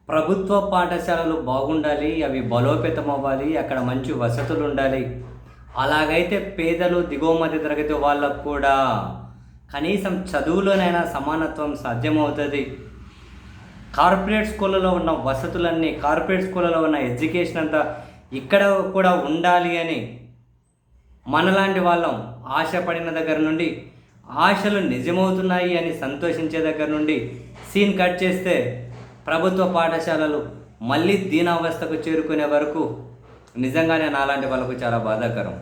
ప్రభుత్వ పాఠశాలలు బాగుండాలి, అవి బలోపేతం అవ్వాలి, అక్కడ మంచి వసతులు ఉండాలి. అలాగైతే పేదలు, దిగువ మధ్య తరగతి వాళ్ళకు కూడా కనీసం చదువులోనైనా సమానత్వం సాధ్యమవుతుంది. కార్పొరేట్ స్కూళ్ళలో ఉన్న వసతులన్నీ, కార్పొరేట్ స్కూళ్ళలో ఉన్న ఎడ్యుకేషన్ అంతా ఇక్కడ కూడా ఉండాలి అని మనలాంటి వాళ్ళం ఆశపడిన దగ్గర నుండి, ఆశలు నిజమవుతున్నాయి అని సంతోషించే దగ్గర నుండి సీన్ కట్ చేస్తే ప్రభుత్వ పాఠశాలలు మళ్ళీ దీనావస్థకు చేరుకునే వరకు నిజంగానే నాలాంటి వాళ్ళకు చాలా బాధాకరం.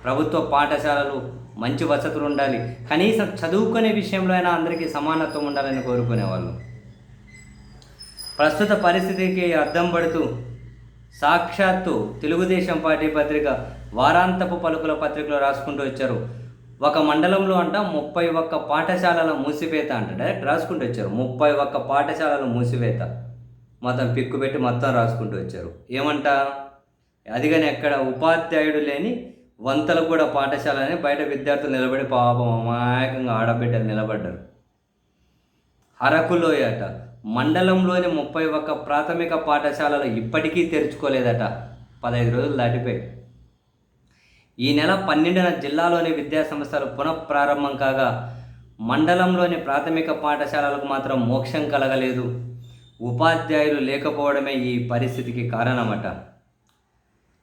ప్రభుత్వ పాఠశాలలు మంచి వసతులు ఉండాలి, కనీసం చదువుకునే విషయంలో అయినా అందరికీ సమానత్వం ఉండాలని కోరుకునేవాళ్ళు. ప్రస్తుత పరిస్థితికి అద్దం పడుతూ సాక్షాత్తు తెలుగుదేశం పార్టీ పత్రిక వారాంతపు పలుకుల పత్రికలో రాసుకుంటూ వచ్చారు. ఒక మండలంలో 31 పాఠశాలల మూసివేత అంట. డైరెక్ట్ రాసుకుంటూ వచ్చారు. 31 పాఠశాలల మూసివేత మొత్తం పిక్కు పెట్టి మొత్తం రాసుకుంటూ వచ్చారు. ఏమంట, అది కానీ ఎక్కడ ఉపాధ్యాయుడు లేని వంతలు కూడా పాఠశాలని బయట విద్యార్థులు నిలబడి పాపం అమాయకంగా ఆడబిడ్డలు నిలబడ్డారు. అరకులోయట మండలంలోని 31 ప్రాథమిక పాఠశాలలు ఇప్పటికీ తెరుచుకోలేదట. 15 రోజులు దాటిపోయి ఈ నెల 12న జిల్లాలోని విద్యా సంస్థలు పునఃప్రారంభం కాగా మండలంలోని ప్రాథమిక పాఠశాలలకు మాత్రం మోక్షం కలగలేదు. ఉపాధ్యాయులు లేకపోవడమే ఈ పరిస్థితికి కారణమట.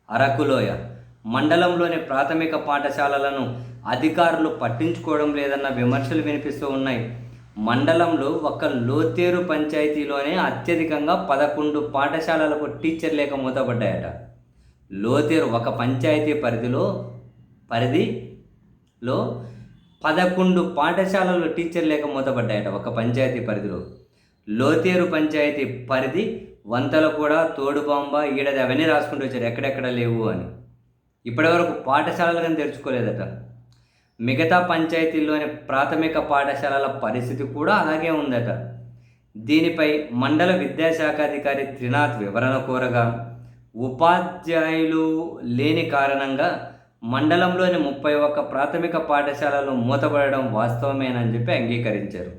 అరకులోయ మండలంలోని ప్రాథమిక పాఠశాలలను అధికారులు పట్టించుకోవడం లేదన్న విమర్శలు వినిపిస్తూ ఉన్నాయి. మండలంలో ఒక్క లోతేరు పంచాయతీలోనే అత్యధికంగా 11 పాఠశాలలకు టీచర్ లేక మూతపడ్డాయట. లోతేరు ఒక పంచాయతీ పరిధిలో 11 పాఠశాలలు టీచర్ లేక మూతపడ్డాయట. ఒక పంచాయతీ పరిధిలో లోతేరు పంచాయతీ పరిధి వంతలు కూడా తోడుబాంబ ఈడది అవన్నీ రాసుకుంటూ వచ్చారు ఎక్కడెక్కడ లేవు అని. ఇప్పటివరకు పాఠశాలలు కానీ తెరుచుకోలేదట. మిగతా పంచాయతీల్లోని ప్రాథమిక పాఠశాలల పరిస్థితి కూడా అలాగే ఉందట. దీనిపై మండల విద్యాశాఖాధికారి త్రినాథ్ వివరణ కోరగా ఉపాధ్యాయులు లేని కారణంగా మండలంలోని 31 ప్రాథమిక పాఠశాలలు మూతపడడం వాస్తవమేనని చెప్పి అంగీకరించారు.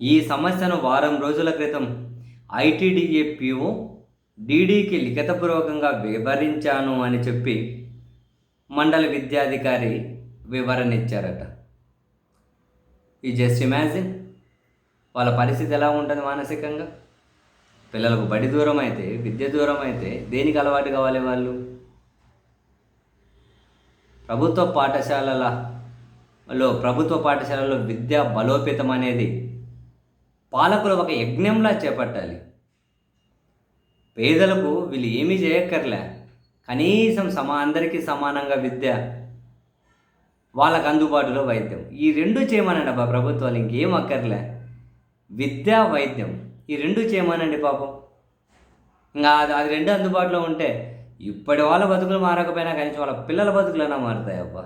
ఈ సమస్యను వారం రోజుల క్రితం ఐటీడీఏ పీఓ డీడీకి లిఖితపూర్వకంగా వివరించాను అని చెప్పి మండల విద్యాధికారి వివరణ ఇచ్చారట. ఈ జస్ట్ ఇమాజిన్ వాళ్ళ పరిస్థితి ఎలా ఉంటుంది మానసికంగా. పిల్లలకు బడి దూరం అయితే, విద్య దూరం అయితే దేనికి అలవాటు కావాలి వాళ్ళు? ప్రభుత్వ పాఠశాలలో విద్యా బలోపేతం అనేది పాలకులు ఒక యజ్ఞంలా చేపట్టాలి. పేదలకు వీళ్ళు ఏమీ చేయక్కర్లే, కనీసం అందరికీ సమానంగా విద్య, వాళ్ళకు అందుబాటులో వైద్యం, ఈ రెండు చేయమనండి ప్రభుత్వాలు. ఇంకేం అక్కర్లే, విద్య వైద్యం ఈ రెండు చేయమనండి పాపం. ఇంకా అది రెండు అందుబాటులో ఉంటే ఇప్పటి వాళ్ళ బతుకులు మారకపోయినా కనీసం వాళ్ళ పిల్లల బతుకులైనా మారుతాయి అబ్బా.